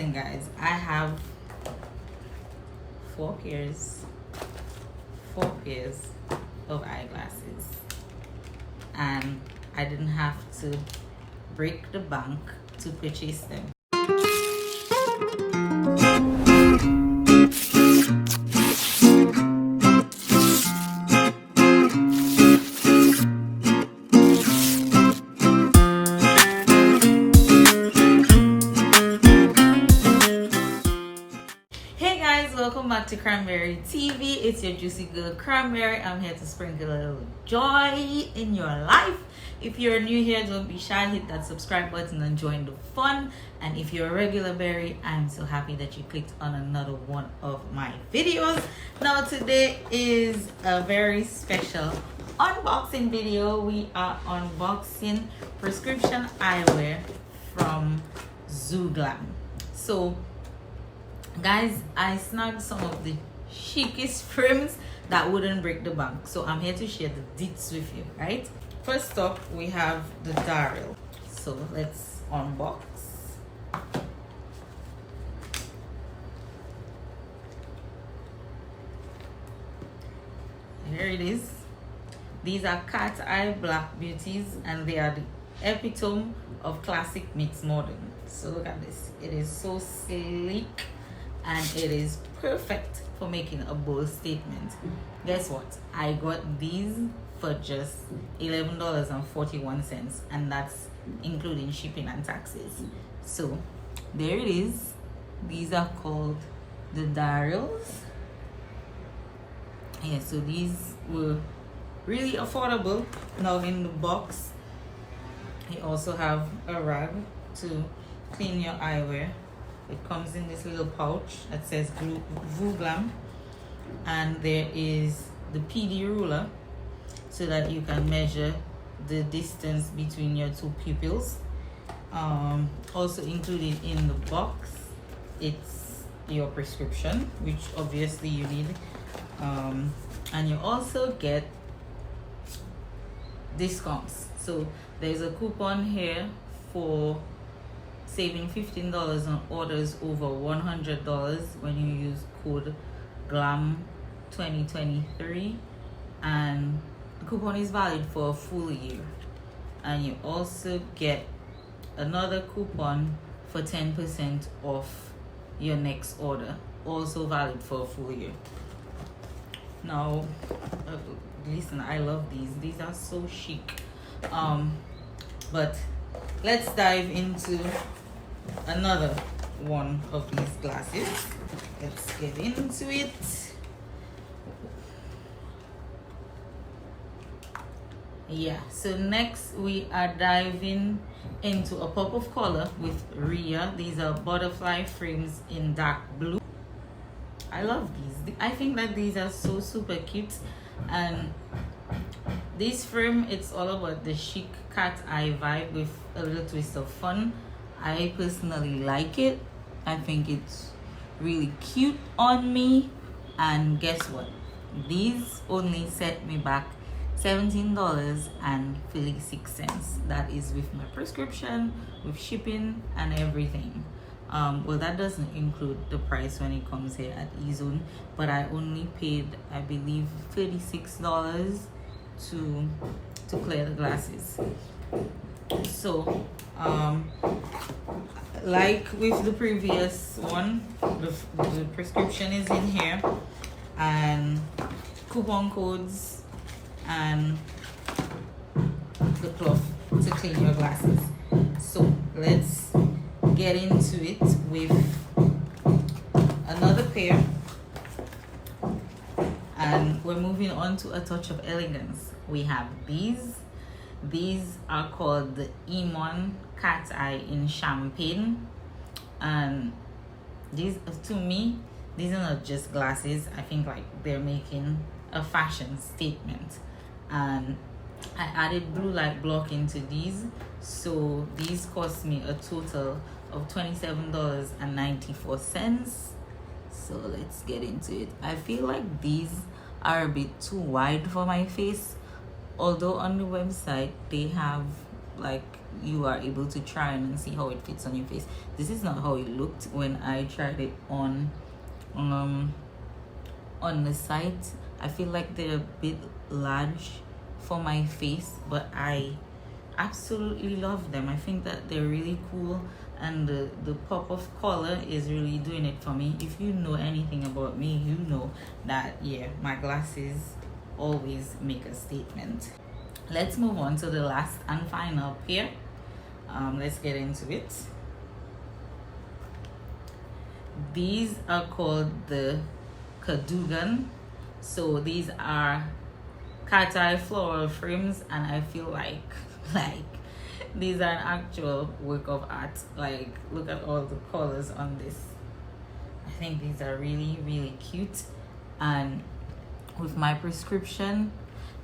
listen guys, I have four pairs of eyeglasses, and I didn't have to break the bank to purchase them. Welcome back to Cranberry TV. It's your juicy girl Cranberry. I'm here to sprinkle a little joy in your life. If you're new here, don't be shy, hit that subscribe button and join the fun. And if you're a regular berry, I'm so happy that you clicked on another one of my videos. Now today is a very special unboxing video. We are unboxing prescription eyewear from Vooglam. So guys, I snagged some of the chicest frames that wouldn't break the bank, so I'm here to share the deets with you. Right, first up we have the Daryl, so let's unbox. Here it is. These are cat eye black beauties, and they are the epitome of classic meets modern. So look at this, it is so sleek and it is perfect for making a bold statement. Guess what? I got these for just $11.41, and that's including shipping and taxes. So there it is. These are called the Daryls. Yeah, so these were really affordable. Now in the box, you also have a rag to clean your eyewear. It comes in this little pouch that says Vooglam, and there is the PD ruler so that you can measure the distance between your two pupils. Also included in the box, it's your prescription, which obviously you need, and you also get discounts. So there's a coupon here for saving $15 on orders over $100 when you use code GLAM 2023, and the coupon is valid for a full year. And you also get another coupon for 10% off your next order, also valid for a full year. Now listen, I love these are so chic. But let's dive into another one of these glasses. Let's get into it. Yeah, so next we are diving into a pop of color with Rhea. These are butterfly frames in dark blue. I love these. I think that these are so super cute, and this frame, it's all about the chic cat eye vibe with a little twist of fun. I personally like it. I think it's really cute on me. And guess what? These only set me back $17.56. That is with my prescription, with shipping and everything. Well, that doesn't include the price when it comes here at eZone, but I only paid, I believe, $36 to clear the glasses. So like with the previous one, the prescription is in here, and coupon codes, and the cloth to clean your glasses. So let's get into it with another pair, and we're moving on to a touch of elegance. We have these are called the Eamon cat eye in champagne, and these, to me, these are not just glasses. I think like they're making a fashion statement, and I added blue light block into these, so these cost me a total of $27.94. So let's get into it. I feel like these are a bit too wide for my face, although on the website they have like you are able to try and see how it fits on your face. This is not how it looked when I tried it on the site. I feel like they're a bit large for my face, but I absolutely love them. I think that they're really cool, and the pop of color is really doing it for me. If you know anything about me, you know that yeah, my glasses always make a statement. Let's move on to the last and final pair. Let's get into it. These are called the Cadogan. So these are cat eye floral frames, and I feel like these are an actual work of art. Like, look at all the colors on this. I think these are really, really cute, and with my prescription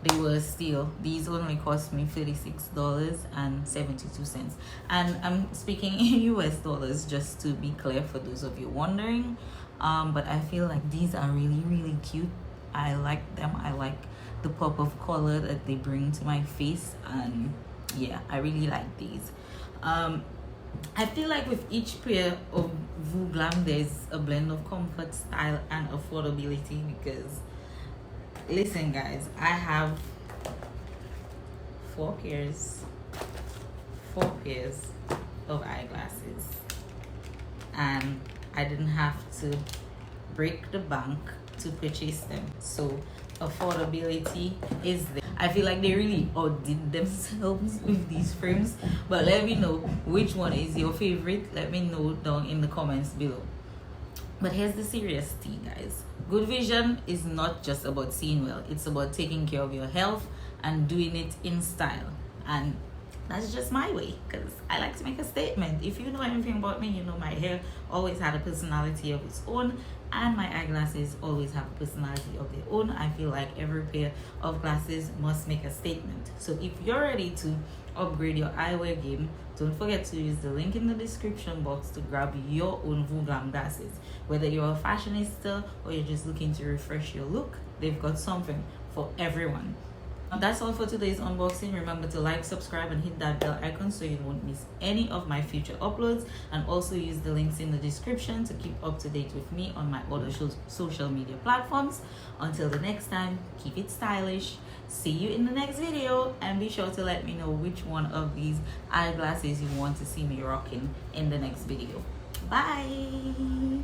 they were still, these only cost me $36.72, and I'm speaking in US dollars just to be clear for those of you wondering. But I feel like these are really, really cute. I like them. I like the pop of color that they bring to my face, and yeah, I really like these. I feel like with each pair of Vooglam there's a blend of comfort, style, and affordability, because listen guys, I have four pairs of eyeglasses, and I didn't have to break the bank to purchase them. So affordability is there. I feel like they really outdid themselves with these frames. But let me know which one is your favorite. Let me know down in the comments below. But here's the serious tea, guys. Good vision is not just about seeing well. It's about taking care of your health and doing it in style. And that's just my way, because I like to make a statement. If you know anything about me, you know my hair always had a personality of its own, and my eyeglasses always have a personality of their own. I feel like every pair of glasses must make a statement. So if you're ready to upgrade your eyewear game, don't forget to use the link in the description box to grab your own Vooglam glasses. Whether you're a fashionista or you're just looking to refresh your look, they've got something for everyone. That's all for today's unboxing. Remember to like, subscribe, and hit that bell icon so you won't miss any of my future uploads, and also use the links in the description to keep up to date with me on my other social media platforms. Until the next time, keep it stylish. See you in the next video, and be sure to let me know which one of these eyeglasses you want to see me rocking in the next video. Bye.